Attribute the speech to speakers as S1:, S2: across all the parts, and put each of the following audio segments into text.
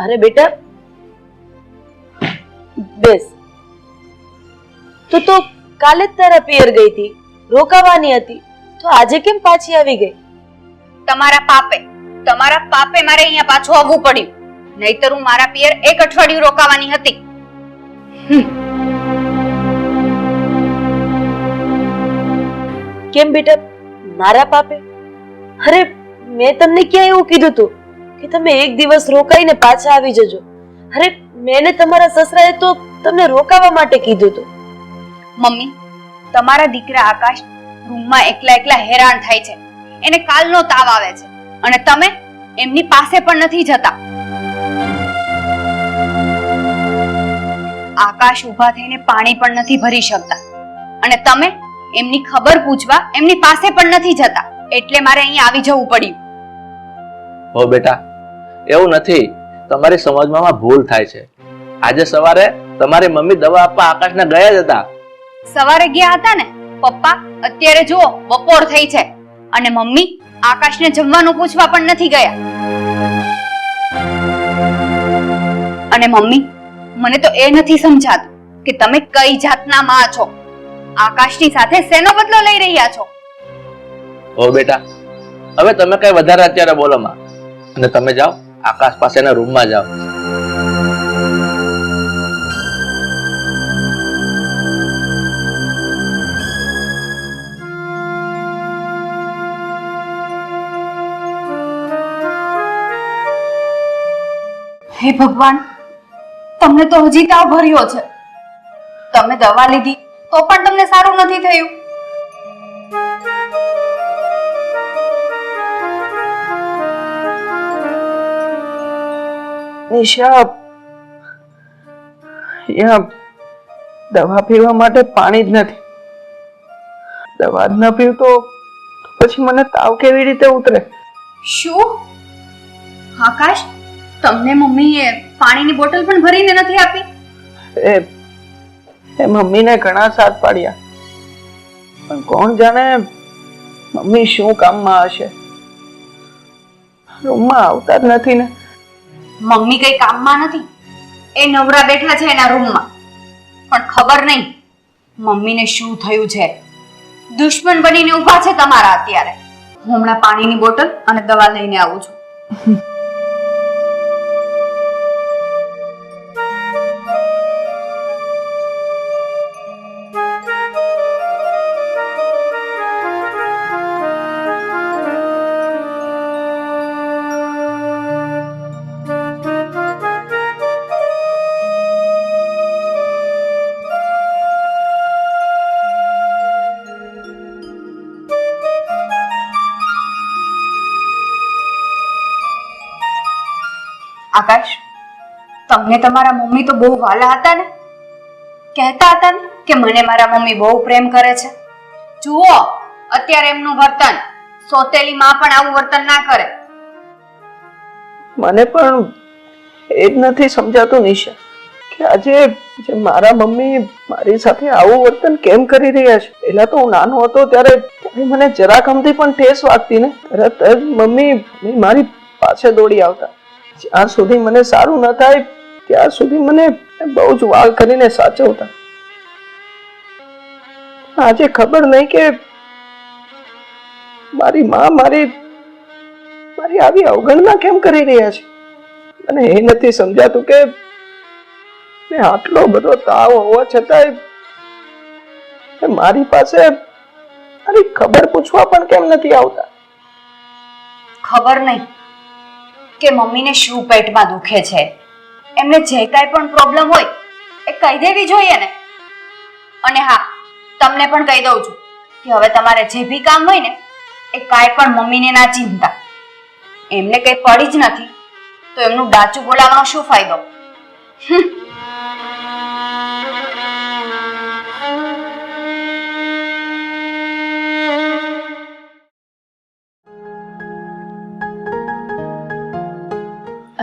S1: અરે બેટા બેસ. તો કાલે જ તારા પિયર ગઈ હતી, રોકાવાની હતી, તો આજે કેમ પાછી આવી ગઈ?
S2: તમારા પાપે મારે અહીંયા પાછું આવવું પડ્યું, નહીતર હું મારા પિયર એક અઠવાડિયું રોકાવાની હતી.
S1: કેમ બેટા મારા પાપે? અરે મેં તમને ક્યાં એવું કીધું તું કે તમે એક દિવસ રોકાઈને પાછા આવી જજો? અરે મેં તમારા સસરાએ તો તમને રોકાવા માટે કીધું હતું.
S2: મમ્મી, તમારા દીકરા આકાશ રૂમમાં એકલા હેરાન થાય છે, એને કાલનો તાવ આવે છે અને તમે એમની પાસે પણ નથી જતા. આકાશ ઊભા થઈને પાણી પણ નથી ભરી શકતા અને તમે એમની ખબર પૂછવા એમની પાસે પણ નથી જતા, એટલે મારે અહીંયા આવી જવું પડ્યું.
S3: હો બેટા, એવું નથી, તમારી સમજવામાં ભૂલ થાય છે. આજે સવારે તમારી મમ્મી દવા આપવા આકાશને ગયા જ હતા.
S2: સવારે ગયા હતા ને પપ્પા, અત્યારે જુઓ બપોર થઈ છે અને મમ્મી આકાશને જમવાનું પૂછવા પણ નથી ગયા. અને મમ્મી, મને તો એ નથી સમજાતું કે તમે કઈ જાતના માં છો, આકાશની સાથે શેનો બદલો લઈ રહ્યા છો?
S3: હો બેટા, હવે તમે કઈ વધારે અત્યારે બોલો માં, અને તમે જાઓ આકાશ પાસેના રૂમમાં જાઓ.
S2: હે ભગવાન, તમને તો હજી તાવ ભર્યો છે. તમે દવા લીધી તો પણ તમને સારું નથી થયું.
S4: નિશા, અહીંયા દવા પીવા માટે પાણી જ નથી. દવા જ ન પીવું તો પછી મને તાવ કેવી રીતે ઉતરે?
S2: શું આકાશ, તમને મમ્મીએ પાણીની બોટલ પણ ભરીને નથી આપી?
S4: એ મમ્મીને ઘણા સાથ પાડ્યા, પણ કોણ જાણે મમ્મી શું કામમાં હશે. રૂમમાં આવતા જ નથી ને.
S2: મમ્મી કઈ કામમાં નથી, એ નવરા બેઠા છે એના રૂમમાં. પણ ખબર નહીં મમ્મીને શું થયું છે, દુશ્મન બનીને ઊભા છે તમારા અત્યારે. હું હમણાં પાણીની બોટલ અને દવા લઈને આવું છું. આકાશ, તમને તમારા મમ્મી તો બહુ વાલા હતા ને? કહેતા હતા ને કે મને મારા મમ્મી બહુ પ્રેમ કરે છે. જુઓ અત્યારે એમનું વર્તન, સોતેલી માં પણ આવું વર્તન ના કરે.
S4: મને પણ એ જ નથી સમજાતું નિશા કે આજે મારા મમ્મી મારી સાથે આવું વર્તન કેમ કરી રહ્યા છે. પહેલા તો હું નાનો હતો ત્યારે મને જરાક અમથી પણ ઠેસ વાગતી ને તરત જ મમ્મી મારી પાસે દોડી આવતા. જ્યાં સુધી મને સારું ન થાય ત્યાં સુધી મને બહુ જ વાલ કરીને સાચવતા. આજે ખબર નહીં કે મારી માં મારી આવી અવગણના કેમ કરી રહ્યા છે. અને એ નથી સમજાતું કે આટલો બધો તાવ હોવા છતાંય મારી પાસે મારી ખબર પૂછવા પણ કેમ નથી આવતા.
S2: ખબર નહીં કે મમ્મીને શું પેટમાં દુખે છે. એમને જે કાંઈ પણ પ્રોબ્લેમ હોય એ કહી દેવી જોઈએ ને. અને હા, તમને પણ કહી દઉં છું કે હવે તમારે જે બી કામ હોય ને એ કાંઈ પણ મમ્મીને ના ચિંતા. એમને કંઈ પડી જ નથી તો એમનું ડાચું બોલાવવાનો શું ફાયદો?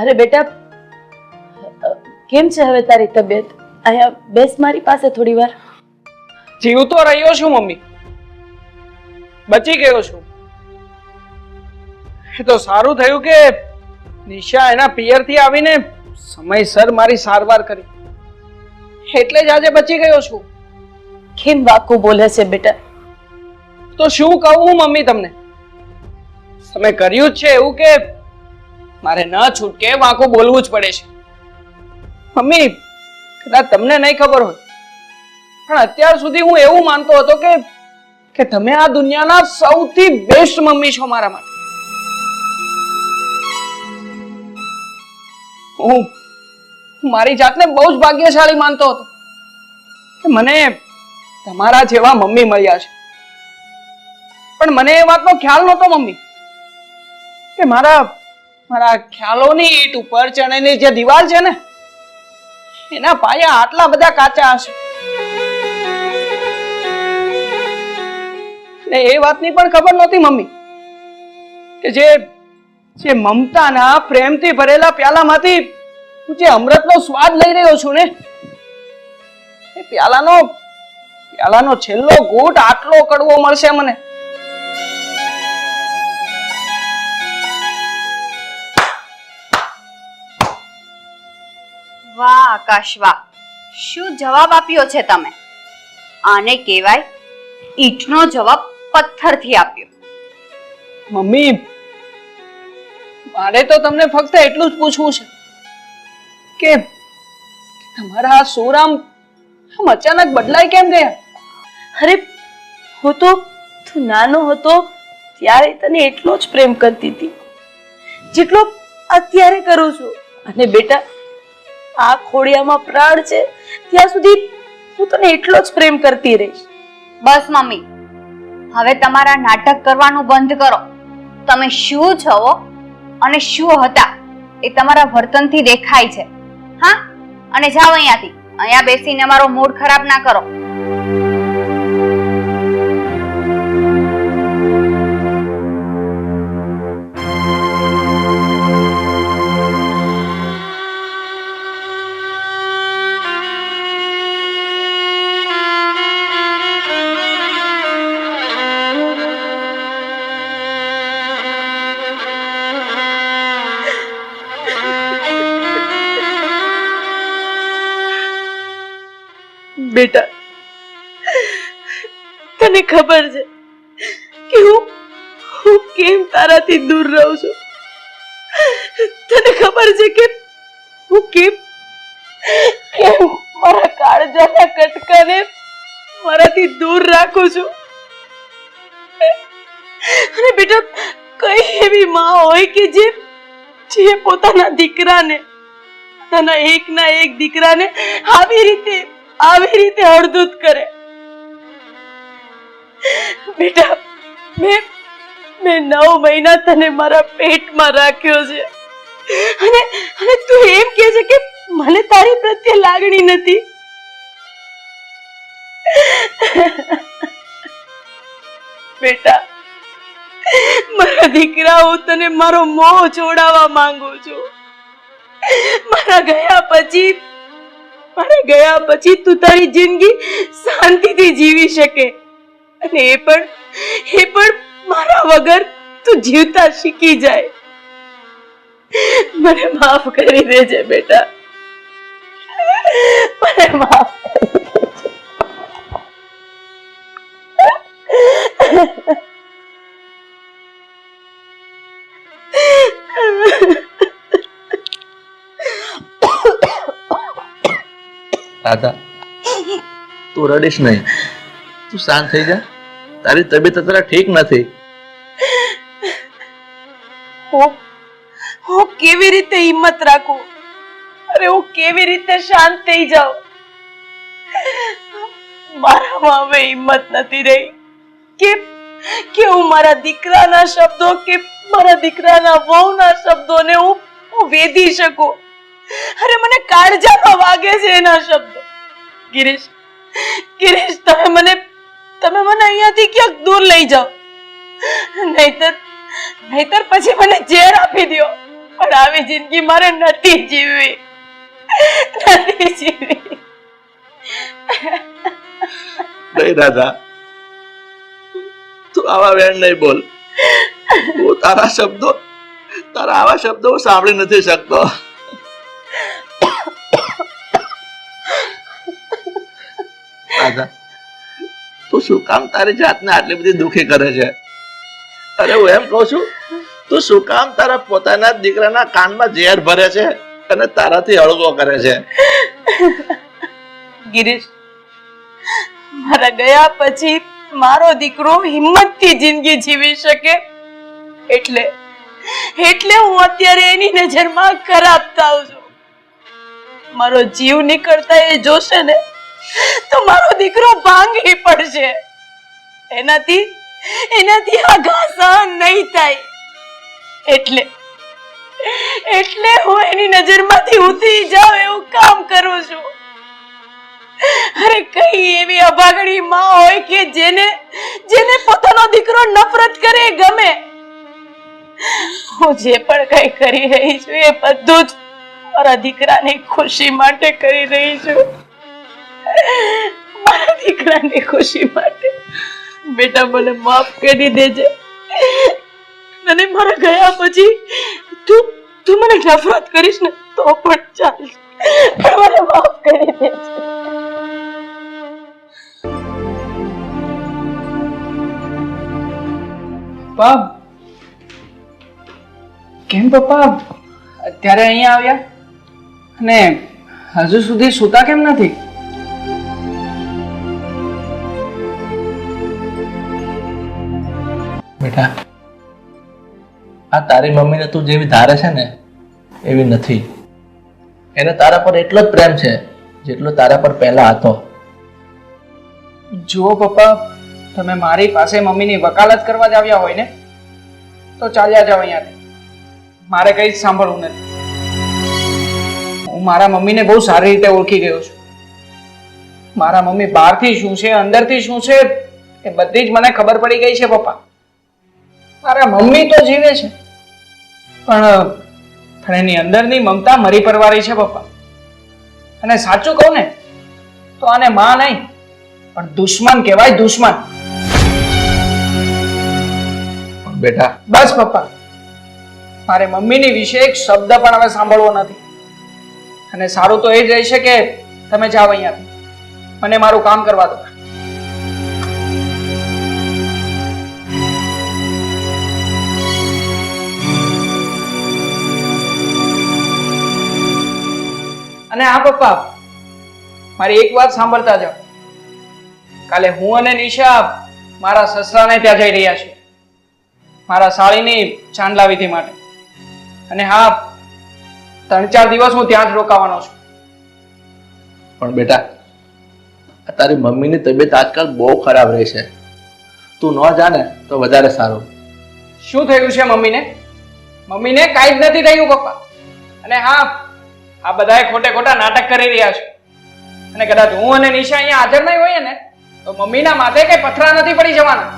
S1: અરે બેટા, કેમ છે હવે તારી તબિયત? અહીંયા બેસ મારી પાસે થોડી વાર.
S4: જીવતો રહ્યો છું મમ્મી, બચી ગયો છું. એ તો સારું થયું કે નિશા એના પિયરથી આવીને સમયસર મારી સારવાર કરી, એટલે જ આજે બચી ગયો છું.
S1: કેમ વાકું બોલે છે બેટા?
S4: તો શું કહું મમ્મી તમને? તમે કર્યું જ છે એવું કે મારે ન છૂટકે વાંકો બોલવું જ પડે છે. મમ્મી, કદાચ તમને નહીં ખબર હોય, પણ અત્યાર સુધી હું એવું માનતો હતો કે તમે આ દુનિયાના સૌથી બેસ્ટ મમ્મી છો મારા માટે. હું મારી જાતને બહુ જ ભાગ્યશાળી માનતો હતો કે મને તમારા જેવા મમ્મી મળ્યા છે. પણ મને એ વાતનો ખ્યાલ નહોતો મમ્મી કે મારા ખ્યાલોની ઈંટ ઉપર ચણેલી જે દિવાલ છે ને, એના પાયા આટલા બધા કાચા હશે. ને એ વાતની પણ ખબર નહોતી મમ્મી કે જે મમતાના પ્રેમથી ભરેલા પ્યાલામાંથી હું જે અમૃતનો સ્વાદ લઈ રહ્યો છું ને, એ પ્યાલાનો છેલ્લો ઘૂંટ આટલો કડવો મળશે મને.
S2: વાહ આકાશ વાહ, શું જવાબ આપ્યો છે તમે! આને કહેવાય ઈંટનો જવાબ પથ્થરથી આપ્યો.
S4: મમ્મી, મારે તો તમને ફક્ત એટલું જ પૂછવું છે કે તમારા આ સુરામ અચાનક બદલાઈ કેમ ગયા?
S1: અરે તું નાનો હતો ત્યારે તને એટલો જ પ્રેમ કરતી હતી જેટલો અત્યારે કરું છું. અને બેટા, આ ખોડિયામાં પ્રાણ છે ત્યાં સુધી હું તને એટલો જ પ્રેમ કરતી રહીશ.
S2: બસ મમ્મી, હવે તમારા નાટક કરવાનું બંધ કરો. તમે શું છો અને શું હતા એ તમારા વર્તનથી દેખાય છે. હા, અને જાઓ અહીંયાથી. અહીંયા બેસીને મારો મૂડ ખરાબ ના કરો.
S1: બેટા, તને ખબર છે કે હું કેમ તારાથી દૂર રહું છું? તને ખબર છે કે હું કેમ મારા કાળજાના કટકાને મારાથી દૂર રાખું છું? અને બેટા, કઈ એવી માં હોય કે જે પોતાના દીકરાને, પોતાના એકના એક દીકરાને આવી રીતે હળદૂત કરે? બેટા, મેં 9 મહિના તને મારા પેટમાં રાખ્યો છે અને તું એમ કહે છે કે મને તારી પ્રત્યે લાગણી નથી? બેટા, મારા દીકરા, હું તને મારો મોહ છોડાવવા માંગુ છું. મારા ગયા પછી તું તારી જિંદગી શાંતિથી જીવી શકે, અને એ પણ મારા વગર તું જીવતા શીખી જાય. મને માફ કરી દેજે બેટા, મને માફ કરી દેજે.
S3: રાધા, તું રડીશ નહીં. તું શાંત થઈ જા. તારી તબિયત અત્યારે ઠીક નથી.
S1: હું કેવી રીતે હિંમત રાખું? અરે, હું કેવી રીતે શાંત થઈ જાઉં? મારામાં હવે હિંમત નથી રહી કે હું મારા દીકરાના શબ્દો કે મારા દીકરાના વહુના શબ્દોને હું વેધી શકું. અરે, મને કાળજામાં વાગે છે એના શબ્દો. ગિરીશ, તમે મને અહીંયાથી ક્યાંક દૂર લઈ જાઓ, નહીતર પછી મને ઝેર આપી દો. પણ આવી જિંદગી મારે નથી જીવવી.
S3: નહીં રાધા, તું આવા વેણ નહીં બોલ. હું તારા આવા શબ્દો સાંભળી નથી શકતો. રાધા, તું શું કામ તારી જાતને આટલી બધી દુખી કરે છે? અરે હું એમ કહું છું, તું શું કામ તારા પોતાના દીકરાના કાનમાં ઝેર ભરે છે અને તારાથી અળગો કરે છે?
S1: ગિરીશ, મારા ગયા પછી મારો દીકરો હિંમતથી જિંદગી જીવી શકે એટલે હું અત્યારે એની નજરમાં ખરાબ થાઉં છું. મારો જીવ નીકળતા એ જોશે ને તો મારો દીકરો ભાંગી પડશે. એનાથી આ ઘા સહન નહીં થાય એટલે હું એની નજરમાંથી ઉતરી જાઉં એવું કામ કરું છું. અરે કઈ એવી અભાગણી માં હોય કે જેને પોતાનો દીકરો નફરત કરે ગમે. હું જે પણ કઈ કરી રહી છું એ બધું જ મારા દીકરાની ખુશી માટે કરી રહી છું. મારા દીકરાની ખુશી માટે. બેટા, મને માફ કરી દેજે અને મારા ગયા પછી તું મને નફરત કરીશ ને તો પણ ચાલશે, પણ મને માફ કરી દેજે.
S5: પપ્પા, કેમ પપ્પા અત્યારે અહીંયા આવ્યા અને હજુ સુધી સૂતા કેમ નથી?
S3: બેટા, આ તારી મમ્મીને તું જેવી ધારે છે ને એવી નથી. એને તારા પર એટલો જ પ્રેમ છે જેટલો તારા પર પહેલા હતો.
S5: જુઓ પપ્પા, તમે મારી પાસે મમ્મીની વકાલત કરવા જ આવ્યા હોય ને તો ચાલ્યા જાઓ અહીંયાથી. મારે કંઈ જ સાંભળવું નથી. હું મારા મમ્મીને બહુ સારી રીતે ઓળખી ગયો છું. મારા મમ્મી બહારથી શું છે, અંદરથી શું છે એ બધી જ મને ખબર પડી ગઈ છે પપ્પા. મારા મમ્મી તો જીવે છે પણ એની અંદરની મમતા મરી પરવારી છે પપ્પા. અને સાચું કહું ને તો આને માં નહીં પણ દુશ્મન કહેવાય, દુશ્મન.
S3: બેટા
S5: બસ પપ્પા, મારે મમ્મીની વિશે એક શબ્દ પણ હવે સાંભળવો નથી. અને સારું તો એ જ રહેશે કે તમે જાઓ અહીંયાથી, મને મારું કામ કરવા દો. અને હા પપ્પા, મારી એક વાત સાંભળતા જાઓ. કાલે હું અને નિશા મારા સસરાને ત્યાં જઈ રહ્યા છીએ મારા સાળીની ચાંદલા વિધિ માટે. અને હા, 3-4 દિવસ હું ત્યાં જ રોકાવાનો છું.
S3: પણ બેટા, આ તારી મમ્મીની તબિયત આજકાલ બહુ ખરાબ રહી છે. તું ન જાને તો વધારે સારું.
S5: શું થયું છે મમ્મીને? મમ્મીને કાંઈ જ નથી થયું પપ્પા. અને હા, આ બધાએ ખોટે ખોટા નાટક કરી રહ્યા છે. અને કદાચ હું અને નિશા અહીંયા હાજર નહીં હોઈએ ને તો મમ્મીના માથે કઈ પથરા નથી પડી જવાના.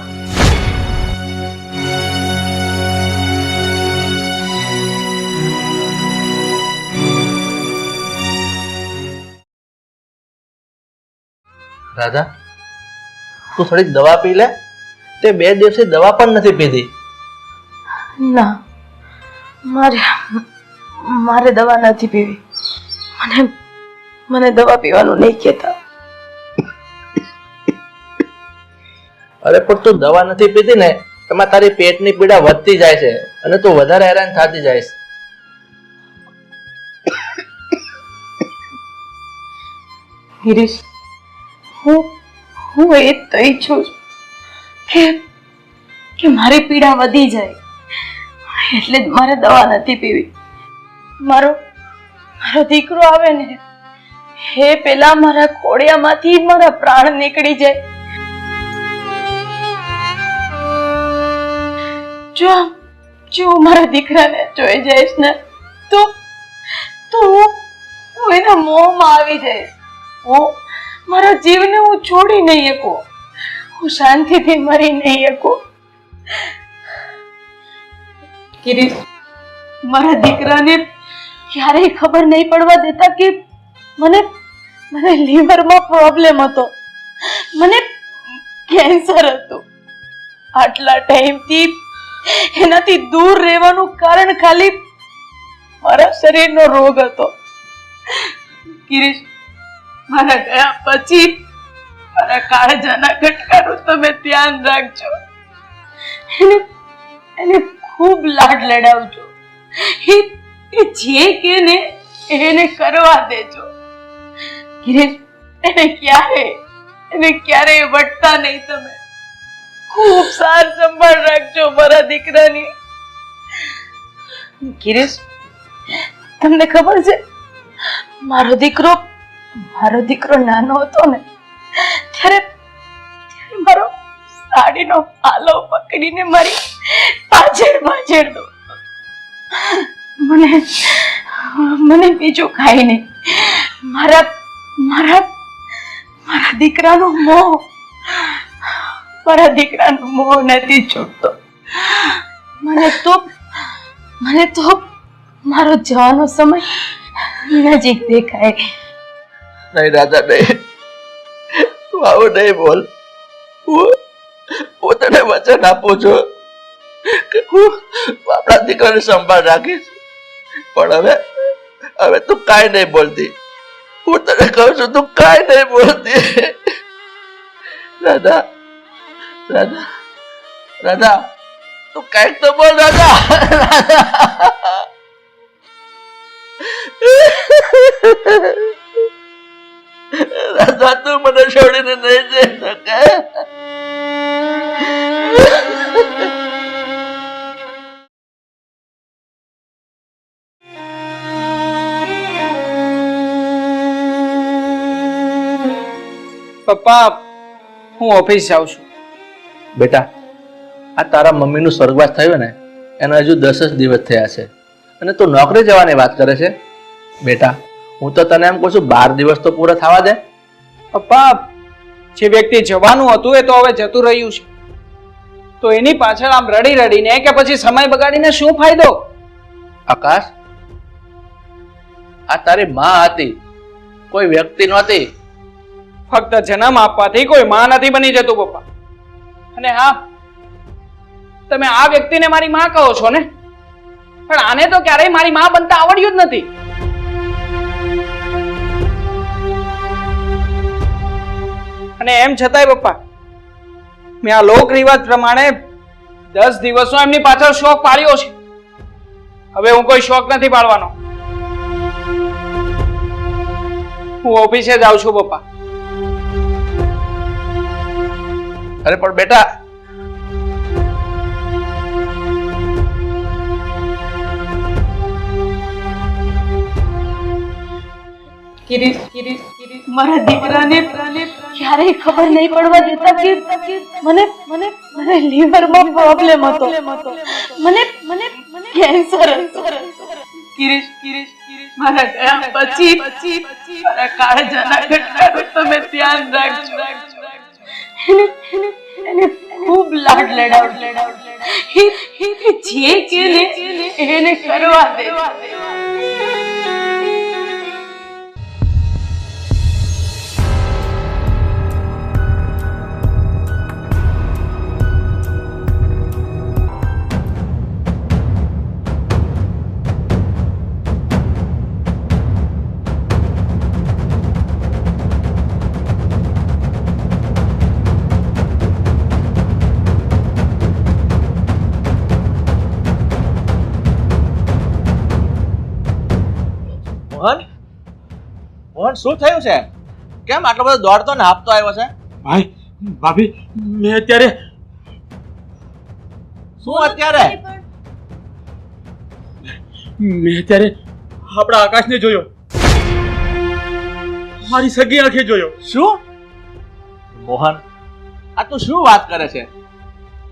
S3: રાધા, તું થોડીક દવા પી લે. તે 2 દિવસથી દવા પણ નથી પીધી.
S1: ના, મારે દવા નથી પીવી. મને દવા પીવાનું નહીં કહેતા.
S3: અરે પણ તું દવા નથી પીતી ને એમાં તારી પેટની પીડા વધતી જાય છે અને તું વધારે હેરાન થતી જાય છે.
S1: ગિરીશ, હું એ તો ઈચ્છું છું કે મારી પીડા વધી જાય એટલે જ મારે દવા નથી પીવી. મારો દીકરો આવે ને એ પેલા મારા ખોડિયામાંથી મારા પ્રાણ નીકળી જાય. જો મારા દીકરાને જોઈ જઈશ ને તો હું એના મોહમાં આવી જઈશ. મારા જીવને હું છોડી નહીં શકું. હું શાંતિથી મરી નહીં શકું. ગિરીશ, મારા દીકરાને ક્યારેય ખબર નહીં પડવા દેતા કે મને લીવરમાં પ્રોબ્લેમ હતો, મને કેન્સર હતું. આટલા ટાઈમથી એનાથી દૂર રહેવાનું કારણ ખાલી મારા શરીરનો રોગ હતો. ગિરીશ, મારા ગયા પછી મારા કાળજાના કટકાનું તમે ધ્યાન રાખજો. એને ખૂબ લાડ લડાવજો. એ જે કે ને એને કરવા દેજો. ગિરીશ, એને ક્યારેય વટતા નહીં તમે. ખૂબ સાર સંભાળ રાખજો મારા દીકરાની. ગિરીશ, તમને ખબર છે મારો દીકરો નાનો હતો ને ત્યારે મારો સાડીનો પાલો પકડીને મારી પાછળ દો. મને બીજું કાંઈ નહીં, મારા દીકરાનો મોહ નથી છૂટતો. મને તો મારો જવાનો સમય નજીક દેખાય.
S3: નહીં દાદા, નહીં, તું આવું નહીં બોલ. હું તને વચન આપું છું કે હું આપણા દીકરાની સંભાળ રાખીશ. પણ હવે તું કાંઈ નહીં બોલતી. હું તને કહું છું, તું કાંઈ નહીં બોલતી. રાધા, તું કાંઈક તો બોલ રાધા. રાધા, તું મને છોડીને નહીં જઈ શકે.
S5: પપ્પા, હું ઓફિસ જાઉં છું.
S3: બેટા, આ તારા મમ્મીનું સ્વર્ગવાસ થયું ને એના હજુ 10 જ દિવસ થયા છે અને તું નોકરી જવાની વાત કરે છે. બેટા, હું તો તને એમ કહું છું 12 દિવસ તો પૂરા થવા દે.
S5: પપ્પા, જે વ્યક્તિ જવાનું હતું એ તો હવે જતું રહ્યું છે, તો એની પાછળ આમ રડીને કે પછી સમય બગાડીને શું ફાયદો?
S3: આકાશ, આ તારી માં હતી, કોઈ વ્યક્તિ નહોતી.
S5: ફક્ત જન્મ આપવાથી કોઈ માં નથી બની જતું પપ્પા. અને હા, તમે આ વ્યક્તિને મારી માં કહો છો ને, પણ આને તો ક્યારેય મારી માં બનતા આવડ્યું જ નથી. અને એમ છતાંય પપ્પા, મેં આ લોક રિવાજ પ્રમાણે 10 દિવસનો એમની પાછળ શોખ પાડ્યો છે. હવે હું કોઈ શોખ નથી પાડવાનો. હું ઓફિસે જાઉં છું પપ્પા.
S3: અરે પણ બેટા,
S1: મારા દીકરાને ક્યારેય ખબર નહીં પડવા દેતા કે મને લીવરમાં પ્રોબ્લેમ હતો, મને કેન્સર હતું. ગિરીશ, મારા ગયા પછી મારા કાળજાના કટકાનું તમે ધ્યાન રાખજો. એને ખૂબ લાડ લડાવજો. જે કે એને કરવા દેજો.
S3: મોહન, શું થયું છે? કેમ આટલો બધો દોડતો ને હાંફતો આવ્યો છે?
S6: ભાઈ, ભાભી, મેં અત્યારે આપણા આકાશને જોયો. મારી સગી આંખે જોયો.
S3: શું? મોહન, આ તું શું વાત કરે છે?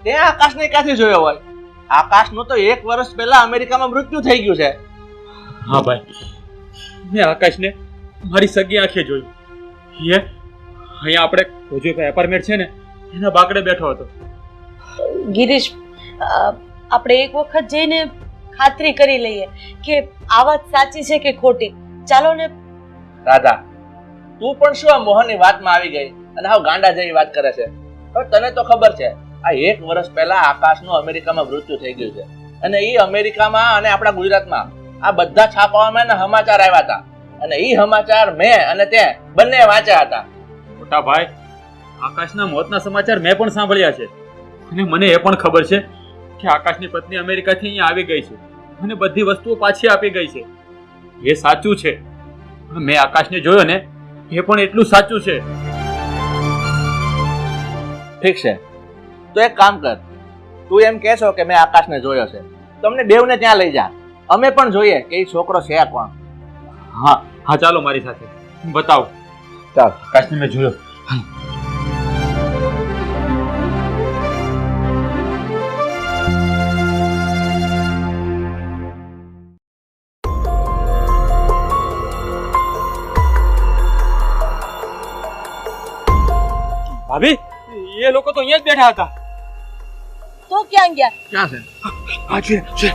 S3: તે આકાશને ક્યાંથી જોયો હોય? આકાશનું તો 1 વર્ષ પહેલા અમેરિકામાં મૃત્યુ થઈ ગયું છે.
S6: હા ભાઈ, મેં આકાશને મારી સગી આંખે જોયું. અહીંયા આપણે કોજો એપાર્ટમેન્ટ છે ને એના બાકડે બેઠો હતો.
S1: ગિરીશ, આપણે એક વખત જઈને ખાતરી કરી લઈએ કે આ વાત સાચી છે કે ખોટી. ચાલો ને.
S3: રાધા, તું પણ શું આ મોહનની વાતમાં આવી ગઈ અને હાવ ગાંડા જેવી વાત કરે છે? હવે તને તો ખબર છે આ 1 વર્ષ પહેલા આકાશનું અમેરિકામાં મૃત્યુ થઈ ગયું છે અને એ અમેરિકામાં અને આપણા ગુજરાતમાં આ બધા છાપાઓમાં સમાચાર આવ્યા હતા અને એ સમાચાર મેં અને તે બંને વાંચ્યા હતા.
S6: મોટા ભાઈ, આકાશના મોતના સમાચાર મેં પણ સાંભળ્યા છે અને મને એ પણ ખબર છે કે આકાશની પત્ની અમેરિકાથી અહીંયા આવી ગઈ છે અને બધી વસ્તુઓ પાછી આપી ગઈ છે. એ સાચું છે. મેં આકાશને જોયો ને એ પણ એટલું સાચું છે.
S3: ઠીક છે, તો એક કામ કર, તું એમ કહે છો કે મેં આકાશને જોયો છે, તમને બેવને ત્યાં લઈ જા, અમે પણ જોઈએ કે એ છોકરો છે કોણ.
S6: હા હા, ચાલો મારી સાથે, બતાવો.
S3: ચાલ.
S6: આકાશને મેં જોયો. ભાભી, એ લોકો તો અહીંયા જ બેઠા હતા.
S1: તો ક્યાં ગયા?
S3: ક્યાં છે?
S6: આ છે છે.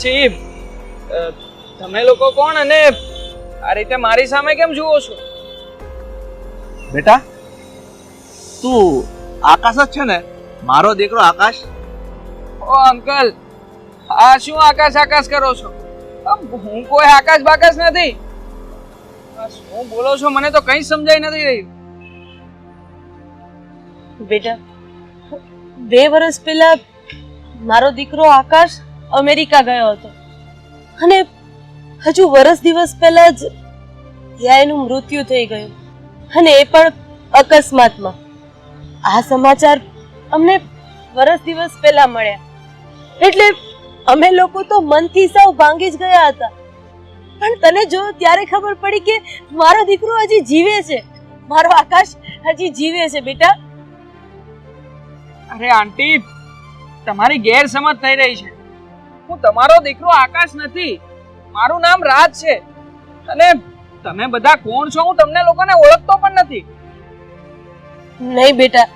S5: ચીફ, તમે લોકો કોણ અને આ રીતે મારી સામે કેમ જુઓ છો?
S3: બેટા, તું આકાશ જ છે ને? મારો દીકરો આકાશ.
S5: ઓ અંકલ, આ શું આકાશ આકાશ કરો છો? હું કોઈ આકાશ બાકાશ નથી. આ શું બોલો છો? મને તો કંઈ સમજાઈ નથી રહ્યું.
S1: બેટા, 2 વર્ષ પહેલા મારો દીકરો આકાશ અમેરિકા ગયો હતો અને હજુ વર્ષ દિવસ પહેલા જ ત્યાં એનું મૃત્યુ થઈ ગયું, અને એ પણ અકસ્માતમાં. આ સમાચાર અમને વર્ષ દિવસ પહેલા મળ્યા એટલે અમે લોકો તો મનથી સાવ ભાંગી જ ગયા હતા. પણ તને જો ત્યારે ખબર પડી કે મારો દીકરો હજી જીવે છે, મારો આકાશ હજી જીવે છે. બેટા,
S5: અરે આંટી, તમારી ગેરસમજ થઈ રહી છે. હું તમારો દીકરો આકાશ નથી. મારું નામ રાજ છે. અને તમે બધા કોણ છો હું તમને લોકોને ઓળખતો પણ નથી.
S1: નહીં બેટા,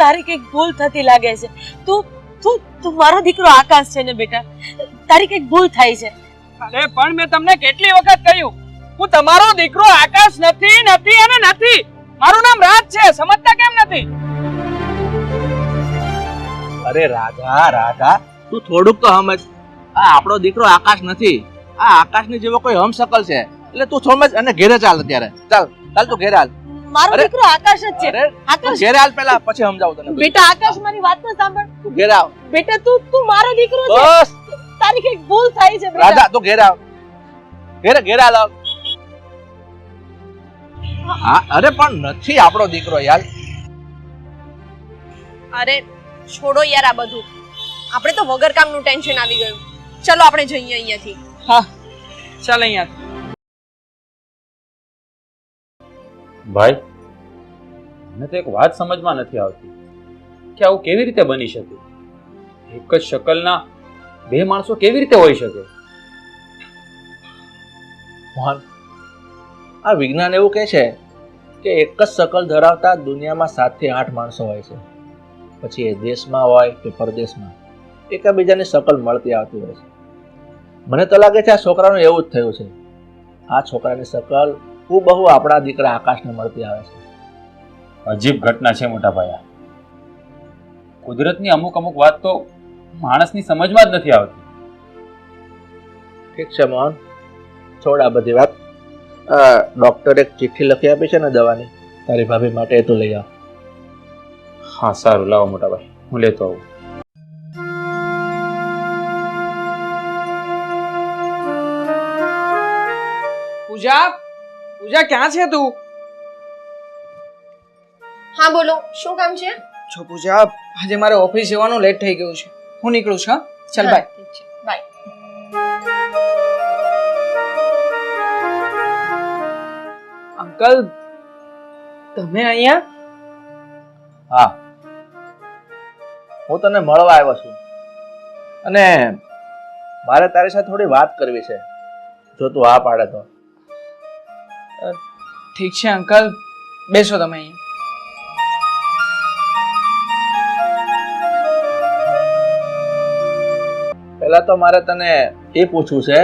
S1: તારી કઈક ભૂલ થતી લાગે છે. તું મારો દીકરો આકાશ છે ને બેટા, તારી કઈક ભૂલ થાય છે.
S5: અરે પણ મેં તમને કેટલી વખત કહ્યું, હું તમારો દીકરો આકાશ નથી નથી અને નથી. મારું નામ રાજ છે. સમજતા કેમ નથી?
S3: અરે રાધા રાધા, તું થોડુંક તો સમજ. આ આપણો દીકરો આકાશ નથી, આ આકાશની જેવો કોઈ હમશકલ છે. એટલે તું સમજ અને ઘેરે ચાલ અત્યારે. ચાલ ચાલ, તું ઘેરે હાલ.
S1: મારો દીકરો આકાશ જ છે. આકાશ,
S3: ઘેરે હાલ પહેલા, પછી સમજાવું તને.
S1: બેટા આકાશ, મારી વાત તો સાંભળ.
S3: તું ઘેરે આવ.
S1: બેટા, તું મારો દીકરો છે.
S3: બસ
S1: તારી કઈક ભૂલ થાય છે બેટા.
S3: રાધા, તું ઘેરે આવ. ઘેરે હાલ આવ. હા, અરે પણ નથી આપણો દીકરો યાર.
S7: અરે છોડો યાર આ બધું. આપણે તો વગર કામનું ટેન્શન આવી ગયું. ચલો આપણે જઈએ અહીંયાથી.
S5: હા, ચાલ અહીંયા.
S6: ભાઈ, મને તો એક વાત સમજમાં નથી આવતી કે આવું કેવી રીતે બની શકે? એક જ શકલના 2 માણસો કેવી રીતે હોઈ શકે?
S3: મોહન, આ વિજ્ઞાન એવું કહે છે કે એક જ શકલ ધરાવતા દુનિયામાં 7 થી 8 માણસો હોય છે. પછી એ દેશમાં હોય કે પરદેશમાં, એકબીજાની શકલ મળતી આવતી હોય છે. મને તો લાગે છે આ છોકરાનું એવું જ થયું છે. આ છોકરાની શકલ બહુ આપણા દીકરા આકાશને મળતી આવે છે.
S6: અજીબ ઘટના છે મોટા ભાઈ. કુદરતની અમુક વાત તો માણસની સમજમાં જ નથી આવતી.
S3: ઠીક છે મોહન, છોડ આ બધી વાત. ડોક્ટર એક ચિઠ્ઠી લખી આપી છે ને દવાની, તારી ભાભી માટે એ તો લઈ આવ.
S6: હા સારું, લાવો મોટા ભાઈ, હું લેતો આવું.
S5: પૂજા, પૂજા ક્યાં છે તું?
S7: હા બોલો, શું કામ છે?
S5: છો પૂજા, આજે મારે ઓફિસ જવાનું લેટ થઈ ગયું છે. હું નીકળું છું. હા, ચાલ બાય.
S7: ઠીક છે, બાય.
S5: અંકલ, તમે અહીંયા?
S3: હા, હું તને મળવા આવ્યો છું અને મારે તારી સાથે થોડી વાત કરવી છે, જો તું હા પાડે તો.
S5: ઠીક છે અંકલ, બેસો તમે અહીંયા.
S3: પહેલા તો મારે તને એ પૂછવું છે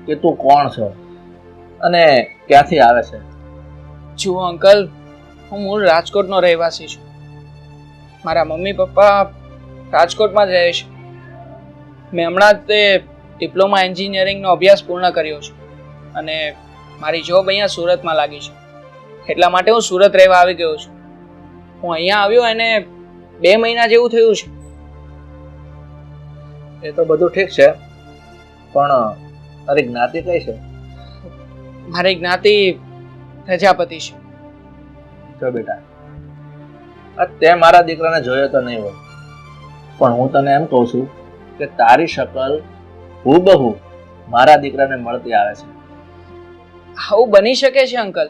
S3: કે તું કોણ છો અને ક્યાંથી આવે છે?
S5: જુઓ અંકલ, હું મૂળ રાજકોટનો રહેવાસી છું. મારા મમ્મી પપ્પા રાજકોટમાં જ રહે છે. મેં હમણાં જ તે ડિપ્લોમા એન્જિનિયરિંગનો અભ્યાસ પૂર્ણ કર્યો છે અને મારી જોબ અહીંયા સુરતમાં લાગી છે. એટલા માટે હું સુરત રહેવા આવી ગયો છું. હું અહીંયા આવ્યો એને 2 મહિના જેવું થયું છે.
S3: એ તો બધું ઠીક છે, પણ તારી જ્ઞાતિ કઈ છે?
S5: મારી જ્ઞાતિ પ્રજાપતિ છે.
S3: જો બેટા, તે મારા દીકરાને જોયો તો નહીં હોય, પણ હું તને એમ કહું છું કે તારી શકલ હૂબહૂ મારા દીકરાને મળતી આવે છે.
S5: આવું બની શકે છે અંકલ?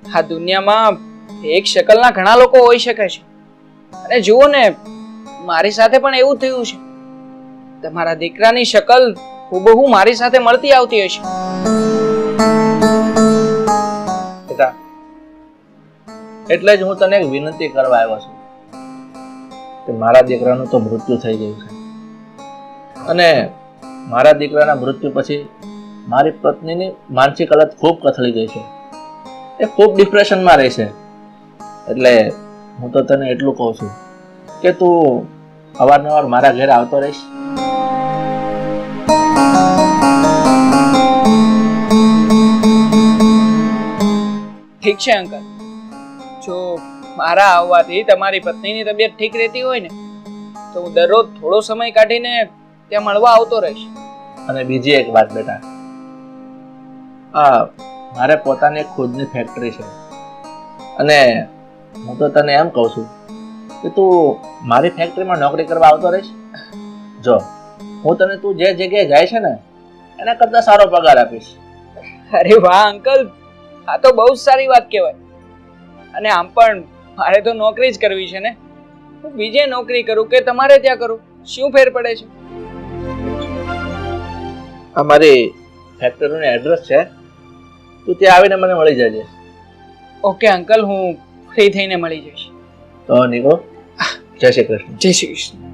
S5: આ દુનિયામાં એક શકલના ઘણા લોકો હોઈ શકે છે. અને જુઓ ને, મારી સાથે પણ એવું થયું છે. તમારા દીકરાની શકલ હૂબહૂ મારી સાથે મળતી આવતી હશે.
S3: બેટા, એટલે જ હું તને એક વિનંતી કરવા આવ્યો છું કે મારા દીકરાનું તો મૃત્યુ થઈ ગયું છે અને મારા દીકરાના મૃત્યુ પછી મારી પત્નીની માનસિક હાલત ખૂબ કથળી ગઈ છે. એ ખૂબ ડિપ્રેશનમાં રહે છે. એટલે હું તો તને એટલું કહું છું કે તું અવારનવાર મારા ઘરે આવતો રહીશ.
S5: ઠીક છે અંકલ. જો મારા આવવાથી તમારી પત્નીની તબિયત ઠીક રહેતી હોય ને તો હું દરરોજ થોડો સમય કાઢીને ત્યાં મળવા આવતો રહીશ.
S3: અને બીજી એક વાત બેટા, મારે પોતાની એક ખુદની ફેક્ટરી છે અને હું તો તને એમ કહું છું કે તું મારી ફેક્ટરીમાં નોકરી કરવા આવતો રહીશ. જો હું તને તું જે જગ્યાએ જાય છે ને એના કરતાં સારો પગાર આપીશ.
S5: અરે વાહ અંકલ, આ તો બહુ જ સારી વાત કહેવાય. અને આમ પણ મારે તો નોકરી જ કરવી છે ને. હું બીજે નોકરી કરું કે તમારે ત્યાં કરું, શું ફેર પડે છે?
S3: અમારી ફેક્ટરીનું એડ્રેસ છે, તું ત્યાં આવીને મને મળી જજે.
S5: ઓકે અંકલ, હું ફ્રી થઈને મળી જઈશ.
S3: તો નીકળો. જય શ્રી કૃષ્ણ.
S5: જય શ્રી કૃષ્ણ.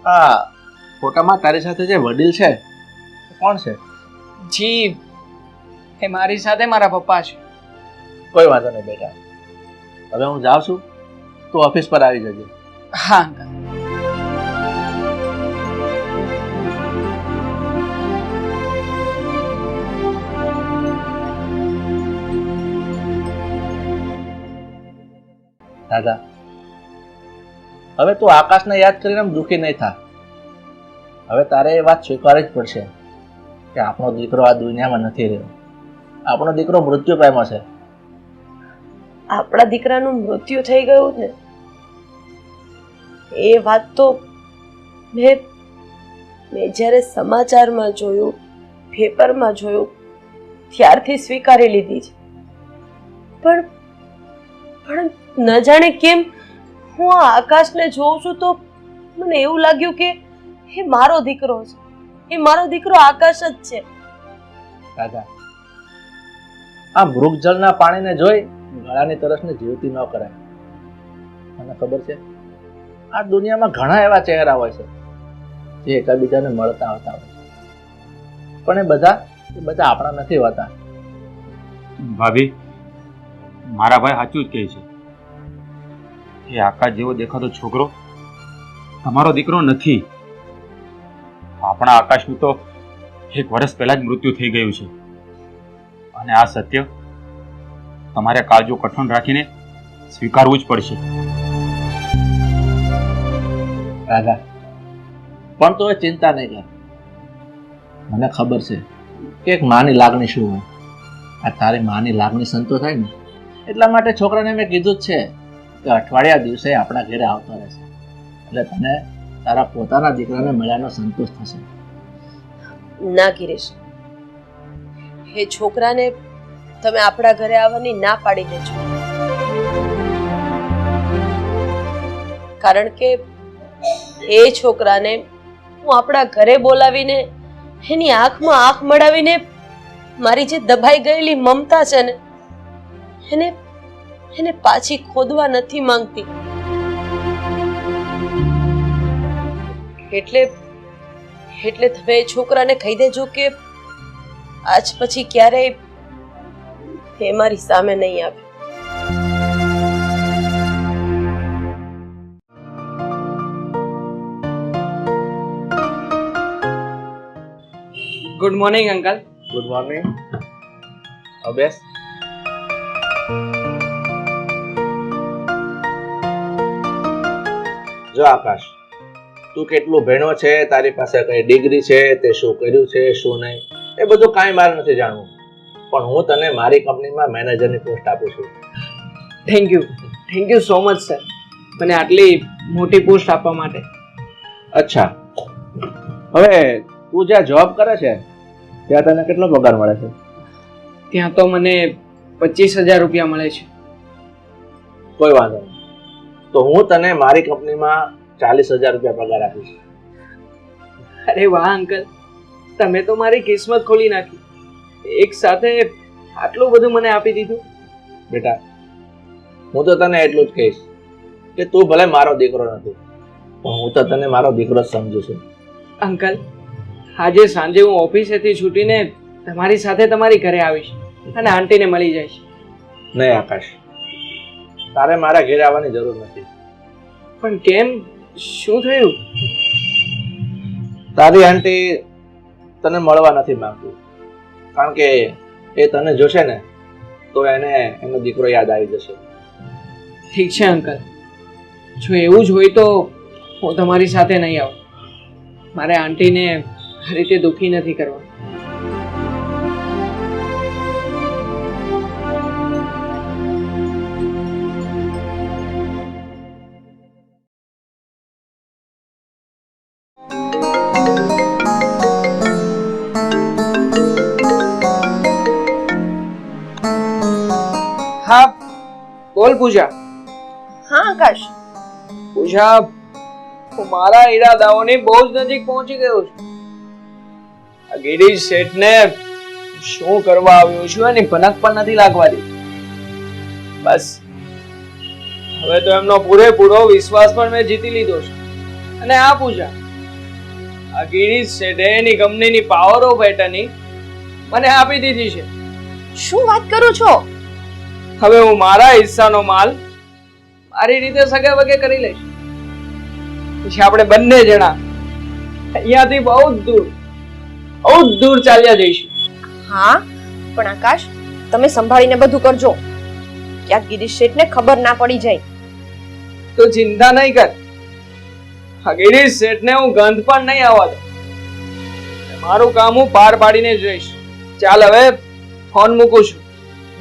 S3: હા, ફોટામાં તારી સાથે જે વડીલ છે કોણ છે?
S5: જી, એ મારી સાથે મારા પપ્પા છે.
S3: કોઈ વાંધો નહીં બેટા, હવે હું જાઉં છું, તું ઓફિસ પર આવી જજે.
S5: હા અંકલ.
S3: દાદા, હવે તું આકાશને યાદ કરીને દુઃખી નહીં થા. હવે તારે એ વાત સ્વીકારવી જ પડશે કે આપણો દીકરો આ દુનિયામાં નથી રહ્યો. આપણો દીકરો મૃત્યુ પામ્યો છે.
S1: આપણા દીકરાનું મૃત્યુ થઈ ગયું ને, એ વાત તો મેં જ્યારે સમાચારમાં જોયું, પેપરમાં જોયું ત્યારથી સ્વીકારી લીધી છે. પણ ન જાણે કેમ હું આ આકાશને જોઉં છું તો મને એવું લાગ્યું કે એ મારો દીકરો છે, એ મારો દીકરો આકાશ જ છે.
S3: દાદા, આ મૃગજળના પાણીને જોઈ ગળાની તરસને જીવતી ન કરાય. મને ખબર છે આ દુનિયામાં ઘણા એવા ચહેરા હોય છે જે એકબીજાને મળતા આવતા હોય છે, પણ એ બધા આપણા નથી હોતા.
S6: ભાભી, મારા ભાઈ સાચું જ કહે છે. એ આકાશ જેવો દેખાતો છોકરો તમારો દીકરો નથી. આપણા આકાશનું તો 1 વર્ષ પહેલા જ મૃત્યુ થઈ ગયું છે. અને આ સત્ય તમારે કાળજો કઠણ રાખીને સ્વીકારવું જ પડશે.
S3: રાધા, પણ તો એ ચિંતા નહીં કર. મને ખબર છે કે એક માની લાગણી શું હોય. આ તારી માની લાગણી સંતોષ થાય ને એટલા માટે છોકરાને મેં કીધું જ છે કે અઠવાડિયા દિવસે આપણા ઘરે આવતો રહેશે, એટલે તને તારા પોતાના દીકરાને મળ્યાનો સંતોષ થશે.
S1: ના ગિરીશ, એ છોકરાને તમે આપણા ઘરે આવવાની ના પાડી દેજો, કારણ કે એ છોકરાને હું આપણા ઘરે બોલાવીને એની આંખમાં આંખ મળાવીને મારી જે દબાઈ ગયેલી મમતા છે ને એને પાછી ખોદવા નથી માંગતી. એટલે એટલે તમે એ છોકરાને કહી દેજો કે આજ પછી ક્યારેય એ મારી સામે નહીં આવે.
S5: Good morning uncle.
S3: Good morning. બેસ. જો આકાશ, તું કેટલું ભણ્યો છે, તારી પાસે કઈ ડિગ્રી છે, તે શું કર્યું છે શું નહીં, એ બધું કાંઈ મારે નથી જાણવું. પણ હું તને મારી કંપનીમાં મેનેજરની પોસ્ટ આપું છું.
S5: Thank you so much sir, મને આટલી મોટી પોસ્ટ આપવા માટે.
S3: અચ્છા, હવે તું જ્યાં જોબ કરે છે ત્યાં તને કેટલો પગાર મળે છે?
S5: ત્યાં તો મને 25,000 રૂપિયા મળે છે.
S3: કોઈ વાંધો નહીં, તો હું તને મારી કંપનીમાં 40,000 રૂપિયા પગાર આપીશ.
S5: અરે વાહ અંકલ, તમે તો મારી કિસ્મત ખોલી નાખી. એક સાથે આટલું બધું મને આપી દીધું.
S3: બેટા, હું તો તને એટલું જ કહીશ કે તું ભલે મારો દીકરો નથી, પણ હું તો તને મારો દીકરો જ સમજુ છું.
S5: અંકલ, આજે સાંજે હું ઓફિસેથી છૂટીને તમારી સાથે તમારી ઘરે આવીશ અને આંટીને મળી જઈશ.
S3: નહીં આકાશ, તારે મારા ઘરે આવવાની જરૂર નથી.
S5: પણ કેમ? શું થયું?
S3: તારી આંટી તને મળવા નથી માંગતી, કારણ કે એ તને જોશે ને તો એને એનો દીકરો યાદ આવી જશે.
S5: ઠીક છે અંકલ, જો એવું જ હોય તો હું તમારી સાથે નહીં આવું. મારે આંટીને આ રીતે દુઃખી નથી કરવા. હા બોલ પૂજા.
S7: હા આકાશ,
S5: પૂજા, હું મારા ઈરાદાઓની બહુ જ નજીક પહોંચી ગયો છું. આ ગિરીશ શેઠને શું કરવા આવ્યો છું એની ભનક પણ નથી લાગવા દીધી. બસ હવે તો એમનો પૂરેપૂરો વિશ્વાસ પણ મેં જીતી લીધો છે. અને આ પૂજા, આ ગિરીશ શેઠે એની કંપનીની પાવર ઓફ એટર્ની મને આપી દીધી છે.
S7: શું વાત કરો છો?
S5: હવે હું મારા હિસ્સાનો માલ મારી રીતે સગે વગે કરી લઈશ. પછી આપણે બંને જણા અહીંયાથી બહુ જ દૂર ચાલ્યા જઈશું.
S7: હા, પણ આકાશ, તમે સંભાળીને બધું કરજો, ક્યાંક ગિરીશ શેઠને ખબર ના પડી જાય.
S5: તો ચિંતા નહીં કર, આ ગિરીશ શેઠને હું ગંધ પણ નહીં આવવા દઉં. મારું કામ હું પાર પાડીને જ રહીશ. ચાલ હવે ફોન મૂકું છું.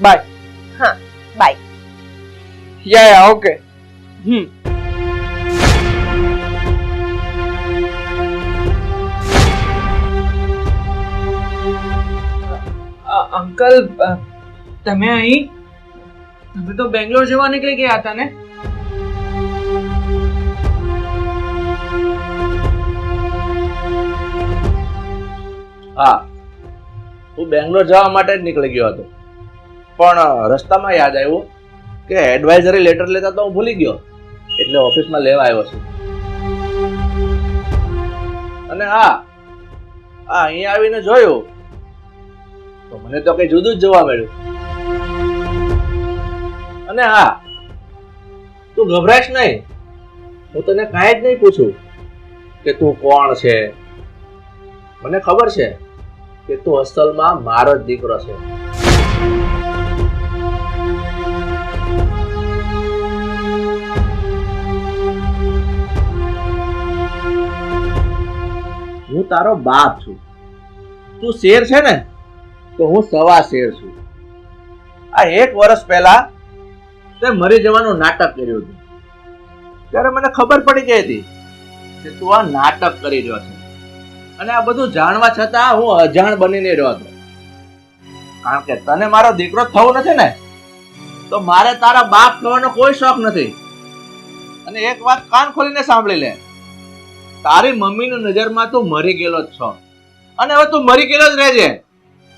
S5: બાય.
S7: હા, બાય.
S5: Yeah okay. અંકલ, તમે અહીં? તમે તો બેંગ્લોર જવા નીકળી ગયા હતા ને?
S3: હા, હું બેંગ્લોર જવા માટે જ નીકળી ગયો હતો, પણ રસ્તામાં યાદ આવ્યું કે એડવાઇઝરી લેટર લેતા તો હું ભૂલી ગયો, એટલે ઓફિસમાં લેવા આવ્યો છું. અને હા, અહીંયા આવીને જોયું તો મને તો કઈ જુદું જ જોવા મળ્યું. અને હા, તું ગભરાશ નહીં, હું તને કાંઈ જ નહીં પૂછું કે તું કોણ છે. મને ખબર છે કે તું અસલમાં મારો જ દીકરો છે. હું તારો બાપ છું. તું શેર છે ને, તો હું સવા શેર છું. આ 1 વર્ષ પહેલા તે મરી જવાનું નાટક કર્યું હતું, ત્યારે મને ખબર પડી ગઈ હતી કે તું આ નાટક કરી રહ્યો છે. અને આ બધું જાણવા છતાં હું અજાણ બનીને રહ્યો હતો, કારણ કે તને મારો દીકરો થવું નથી ને, તો મારે તારા બાપ થવાનો કોઈ શોખ નથી. અને એક વાત કાન ખોલીને સાંભળી લે, તારી મમ્મીની નજરમાં તું મરી ગયેલો જ છો, અને હવે તું મરી ગયેલો જ રહેજે.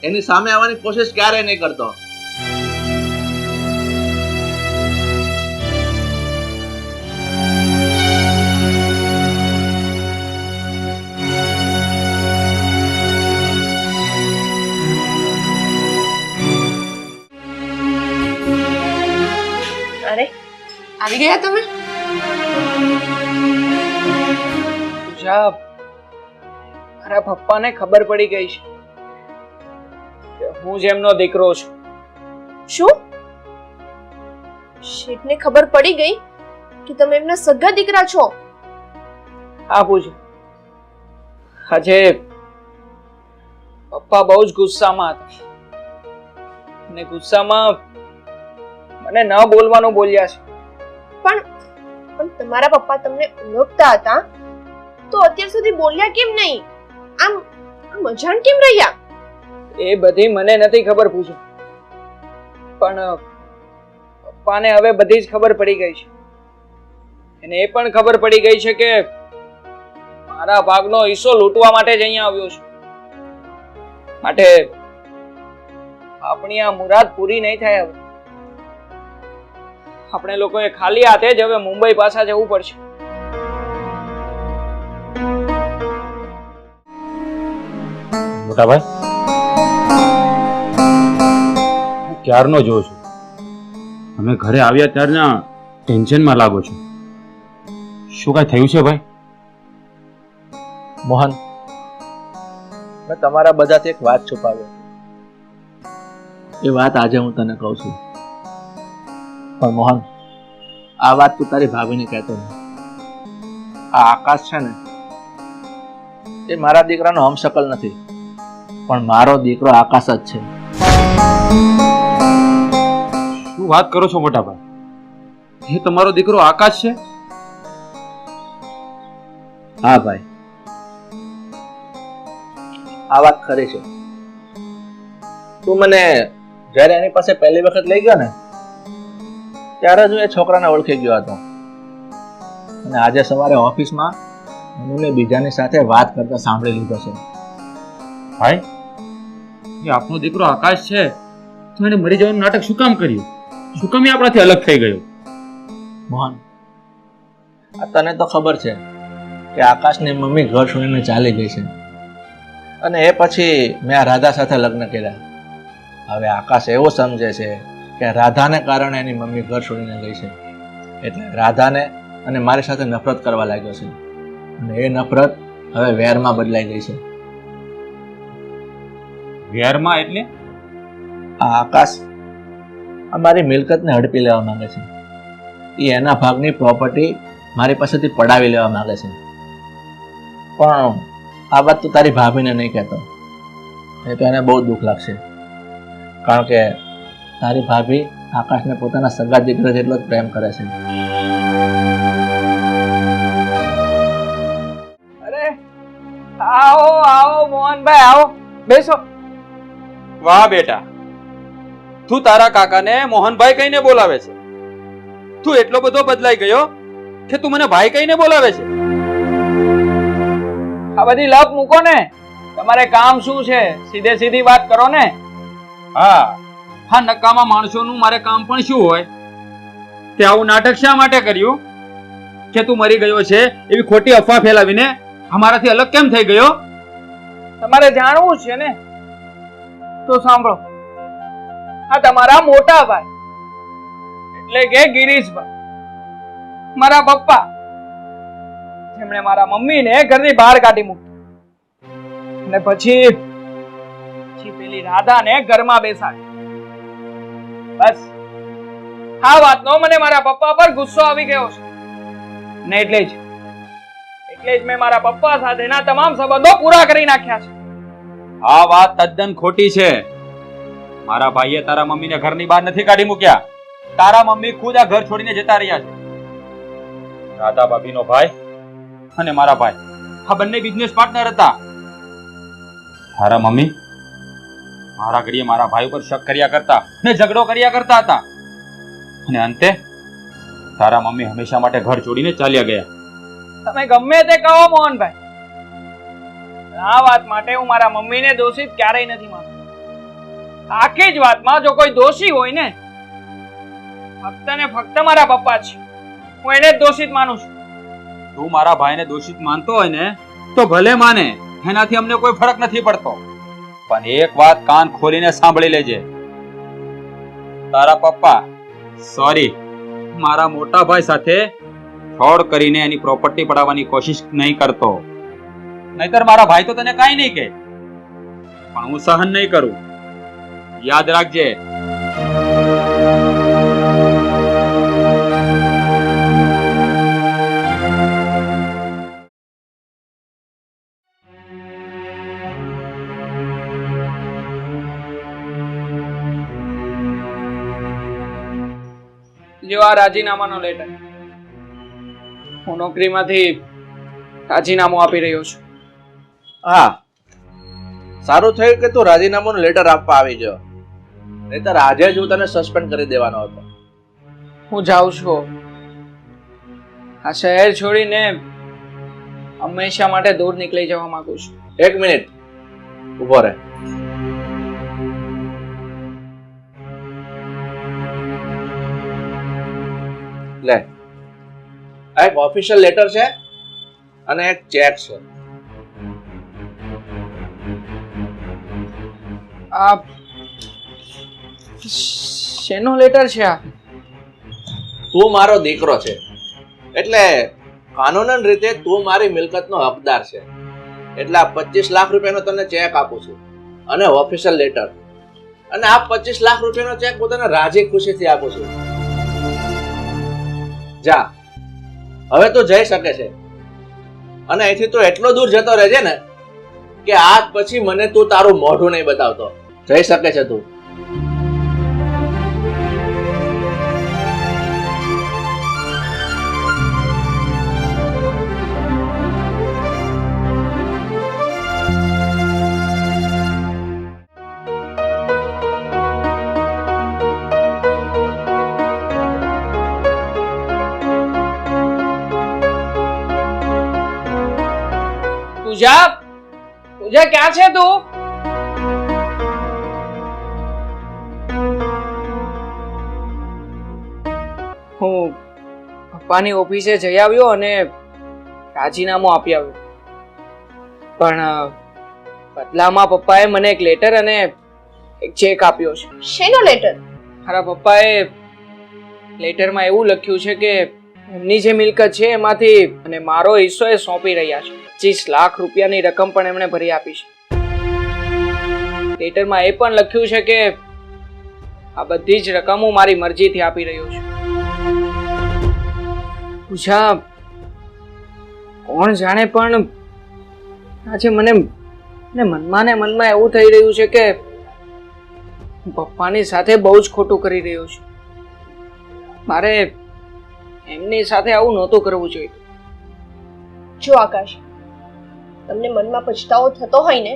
S3: એની સામે આવવાની કોશિશ ક્યારેય નહીં કરતો.
S7: અરે આવી ગયા તમે?
S5: પૂજા, મારા પપ્પાને ખબર પડી ગઈ છે કે હું જ એમનો દીકરો છું.
S7: શું? શેઠને ખબર પડી ગઈ કે તમે એમના સગા દીકરા છો?
S5: હા પૂજા, આજે પપ્પા બહુ જ ગુસ્સામાં હતા અને ગુસ્સામાં મને ન બોલવાનું બોલ્યા છે.
S7: પણ તમારા પપ્પા તમને ઓળખતા હતા તો અત્યાર સુધી બોલ્યા કેમ નહીં? આમ અજાણ કેમ રહ્યા?
S5: એ બધી મને નથી ખબર પૂજા, પણ પપ્પાને હવે બધી જ ખબર પડી ગઈ છે. એને એ પણ ખબર પડી ગઈ છે કે મારા ભાગનો હિસ્સો લૂંટવા માટે જ અહીંયા આવ્યો છું. માટે આપણી આ મુરાદ પૂરી નહીં થાય. હવે આપણે લોકોએ ખાલી હાથે જ હવે મુંબઈ પાછા જવું પડશે.
S6: મોટા ભાઈ, હું ક્યારનો જોઉં છું તમે ઘરે આવ્યા ત્યારના ટેન્શનમાં લાગો છો. શું કાંઈ થયું છે ભાઈ?
S3: મોહન, મેં તમારા બધાથી એક વાત છુપાવી. એ વાત આજે હું તને કહું છું. પણ મોહન, આ વાત તું તારી ભાભીને કહેતો નહીં. આ આકાશ છે ને, એ મારા દીકરાનો હમશકલ નથી, પણ મારો દીકરો આકાશ જ છે.
S6: શું વાત કરો છો મોટા ભાઈ? એ તમારો દીકરો આકાશ છે?
S3: હા ભાઈ, આ વાત ખરી છે. તું મને જ્યારે એની પાસે પહેલી વખત લઈ ગયો ને, ત્યારે જ હું એ છોકરાને ઓળખી ગયો હતો. અને આજે સવારે ઓફિસમાં મને બીજાની સાથે વાત કરતા સાંભળી લીધો છે.
S6: ભાઈ, એ આપનો દીકરો આકાશ છે તો એને મરી જવાનું નાટક શું કામ કર્યું? શું કામ એ આપણાથી અલગ થઈ ગયો?
S3: મોહન, આ તને તો ખબર છે કે આકાશની મમ્મી ઘર છોડીને ચાલી ગઈ છે, અને એ પછી મેં આ રાધા સાથે લગ્ન કર્યા. હવે આકાશ એવો સમજે છે કે રાધાને કારણે એની મમ્મી ઘર છોડીને ગઈ છે, એટલે રાધાને અને મારી સાથે નફરત કરવા લાગ્યો છે. અને એ નફરત હવે વેરમાં બદલાઈ ગઈ છે.
S6: વેરમાં એટલે?
S3: આ આકાશ અમારી મિલકતને હડપી લેવા માંગે છે. એ એના ભાગની પ્રોપર્ટી મારી પાસેથી પડાવી લેવા માંગે છે. પણ આ વાત તો તારી ભાભીને નહીં કહેતો, એ તો એને બહુ દુઃખ લાગશે. કારણ કે તારી ભાભી આકાશને પોતાના સગા દીકરા જેટલો જ પ્રેમ કરે છે.
S5: અરે આવો આવો મોહનભાઈ, આવો, બેસો.
S6: વાહ બેટા, તું તારા કાકાને મોહનભાઈ કહીને બોલાવે છે? તું એટલો બધો બદલાઈ ગયો કે તું મને ભાઈ કહીને બોલાવે છે?
S5: આ બધી લપ મૂકો ને, તમારે કામ શું છે? સીધે સીધી વાત કરો ને.
S6: હા, હા, નકામા માણસોનું મારે કામ પણ શું હોય? તે આવું નાટક શા માટે કર્યું કે તું મરી ગયો છે એવી ખોટી અફવા ફેલાવીને અમારાથી અલગ કેમ થઈ ગયો?
S5: તમારે જાણવું છે ને, તો સાંભળો. આ તમારા મોટા ભાઈ એટલે કે ગિરીશભાઈ, મારા પપ્પા, જેમણે મારા મમ્મીને ઘરની બહાર કાઢી મૂકી અને પછી પેલી રાધાને ઘરમાં બેસાડી. બસ આ વાતનો મને મારા પપ્પા પર ગુસ્સો આવી ગયો છે ને એટલે જ મેં મારા પપ્પા સાથેના તમામ સંબંધો પૂરા કરી નાખ્યા છે.
S6: આ વાત તદ્દન ખોટી છે. મારા ભાઈએ તારા મમ્મીને ઘરની બહાર નથી કાઢી મૂક્યા. તારા મમ્મી ખુદ આ ઘર છોડીને જતા રહ્યા છે. રાધા ભાભીનો ભાઈ અને મારા ભાઈ આ બંને બિઝનેસ પાર્ટનર હતા. તારા મમ્મી મારા ઘડીએ મારા ભાઈ ઉપર શક કર્યા કરતા ને ઝઘડો કર્યા કરતા હતા, અને અંતે તારા મમ્મી હંમેશા માટે ઘર છોડીને ચાલ્યા ગયા.
S5: તમે ગમે તે કહો મોહનભાઈ, આ વાત માટે હું મારા મમ્મીને દોષિત ક્યારેય નથી માનતો. આખી જ વાતમાં જો કોઈ દોષી હોય ને, ફક્ત ને ફક્ત મારા પપ્પા છે. હું એને જ દોષિત માનું છું.
S6: તું મારા ભાઈને દોષિત માનતો હોય ને તો ભલે માને, એનાથી અમને કોઈ ફરક નથી પડતો. પણ એક વાત કાન ખોલીને સાંભળી લેજે, તારા પપ્પા સોરી મારા મોટા ભાઈ સાથે ફ્રોડ કરીને એની પ્રોપર્ટી પડાવવાની કોશિશ નહીં કરતો. નહીતર મારા ભાઈ તો તને કાંઈ નહીં કહે, પણ હું સહન નહીં કરું. યાદ રાખજે.
S5: લ્યો આ રાજીનામાનો લેટર. હું નોકરીમાંથી રાજીનામું આપી રહ્યો છું.
S3: હા, સારું થયું કે તું રાજીનામાનું લેટર આપવા આવી ગયો, નહીતર આજે જ હું તને સસ્પેન્ડ કરી દેવાનો હતો.
S5: હું જાઉં છું. આ શહેર છોડીને હંમેશા માટે દૂર નીકળી જવા માંગુ છું.
S3: એક મિનિટ ઉભો રહે. લે, આ એક ઓફિશિયલ લેટર છે અને એક ચેક છે.
S5: આ શેનો લેટર છે આ?
S3: તું મારો દીકરો છે એટલે કાનૂનન રીતે તું મારી મિલકતનો હકદાર છે, એટલે આ 25 લાખ રૂપિયાનો તને ચેક આપું છું અને ઓફિશિયલ લેટર. અને આ 25 લાખ રૂપિયાનો ચેક પોતાને રાજી ખુશીથી આપું છું. જા, હવે તું જઈ શકે છે. અને અહીંથી તું એટલો દૂર જતો રહેજે ને કે આજ પછી મને તું તારું મોઢું નહીં બતાવતો. જઈ શકે છે તું.
S5: પૂજા, પૂજા ક્યાં છે તું? હું પપ્પાની ઓફિસે જઈ આવ્યો અને રાજીનામું આપી આવ્યો, પણ બદલામાં પપ્પાએ મને એક લેટર અને એક ચેક આપ્યો છે.
S7: શેનો લેટર?
S5: મારા પપ્પાએ લેટરમાં એવું લખ્યું છે કે એમની જે મિલકત છે એમાંથી અને મારો હિસ્સો એ સોંપી રહ્યા છે. 25 લાખ રૂપિયાની રકમ પણ એમણે ભરી આપી છે. લેટરમાં એ પણ લખ્યું છે કે આ બધી જ રકમ હું મારી મરજીથી આપી રહ્યો છું. પૂછા, કોણ જાણે પણ આજે મને મનમાં ને મનમાં એવું થઈ રહ્યું છે કે હું પપ્પાની સાથે બહુ જ ખોટું કરી રહ્યો છું. મારે એમની સાથે આવું નહોતું કરવું જોઈએ.
S7: જો આકાશ, તમને મનમાં પછતાવો થતો હોય ને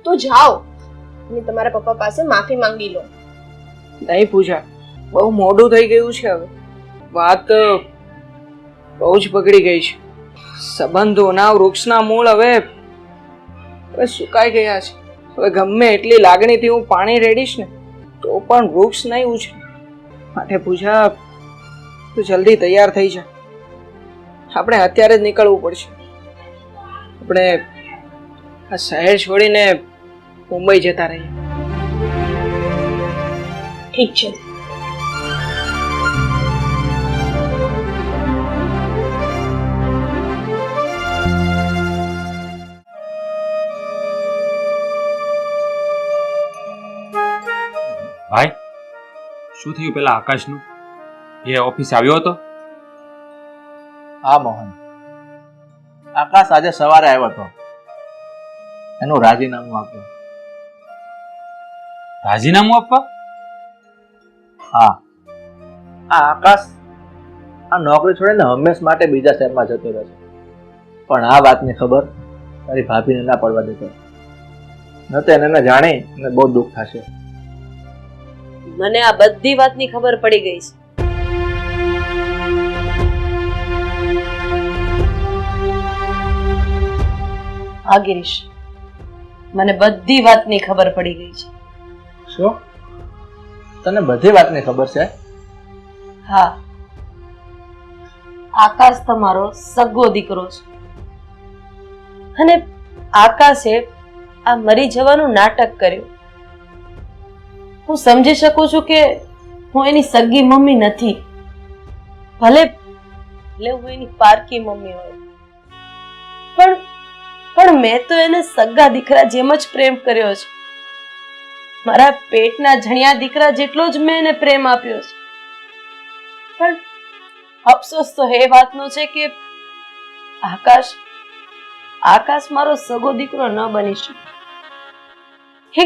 S7: તો જાઓ અને તમારા પપ્પા પાસે માફી માંગી લો.
S5: નહીં પૂજા, બહુ મોડું થઈ ગયું છે. હવે વાત બહુ જ બગડી ગઈ છે. સંબંધોના વૃક્ષના મૂળ હવે સુકાઈ ગયા છે. હવે ગમે એટલી લાગણીથી હું પાણી રેડીશ ને તો પણ વૃક્ષ નહીં ઉછરે. માટે પૂજા, તું જલ્દી તૈયાર થઈ જા. આપણે અત્યારે જ નીકળવું પડશે. આપણે આ શહેર છોડીને મુંબઈ જતા રહીએ.
S7: ઠીક છે.
S6: ભાઈ, શું થયું પેલા આકાશનું? એ ઓફિસ આવ્યો હતો?
S3: હા મોહન, આકાશ આજે સવારે આવ્યો હતો એનું રાજીનામું આપવા.
S6: રાજીનામું આપવા?
S3: હા, આ આકાશ આ નોકરી છોડીને હંમેશ માટે બીજા શહેરમાં જતો રહેશે, પણ આ વાતની ખબર તારી ભાભીને ના પડવા દેતો. ન તો એને જાણી અને બહુ દુઃખ થશે.
S1: મને આ બધી વાતની ખબર પડી ગઈ છે. હા ગિરીશ, મને બધી વાતની ખબર પડી ગઈ છે.
S3: શું? તને બધી વાતની ખબર છે?
S1: હા, આકાશ તમારો સગો દીકરો છે અને આકાશે આ મરી જવાનું નાટક કર્યું. હું સમજી શકું છું કે હું એની સગી મમ્મી નથી, ભલે ભલે હું એની પારકી મમ્મી હોય, પણ મેં તો એને સગા દીકરા જેમ જ પ્રેમ કર્યો છે. મારા પેટના જણિયા દીકરા જેટલો જ મેં એને પ્રેમ આપ્યો છે. પણ અફસોસ તો એ વાતનો છે કે આકાશ મારો સગો દીકરો ન બની શકે.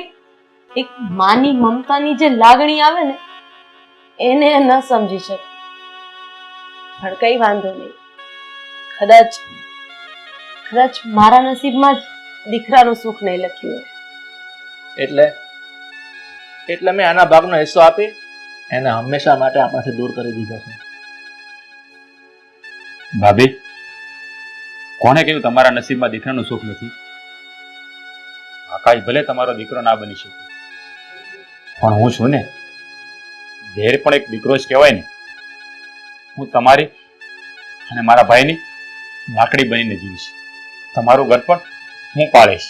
S1: એક માની મમતાની જે લાગણી આવે ને એને ન સમજી શકે. પણ કઈ વાંધો નહીં, કદાચ મારા નસીબમાં જ દીકરાનું સુખ નહીં લખ્યું હોય.
S3: એટલે મેં આના ભાગનો હિસ્સો આપી એને હંમેશા માટે આપણાથી દૂર કરી દીધો છે.
S6: ભાભી, કોને કહ્યું તમારા નસીબમાં દીકરાનું સુખ નથી? આકાશ ભલે તમારો દીકરો ના બની શકે, પણ હું છું ને, ધેર પણ એક દીકરો જ કહેવાય ને. હું તમારી અને મારા ભાઈની લાકડી બનીને જીવીશ. તમારું ઘર પણ હું પાળીશ.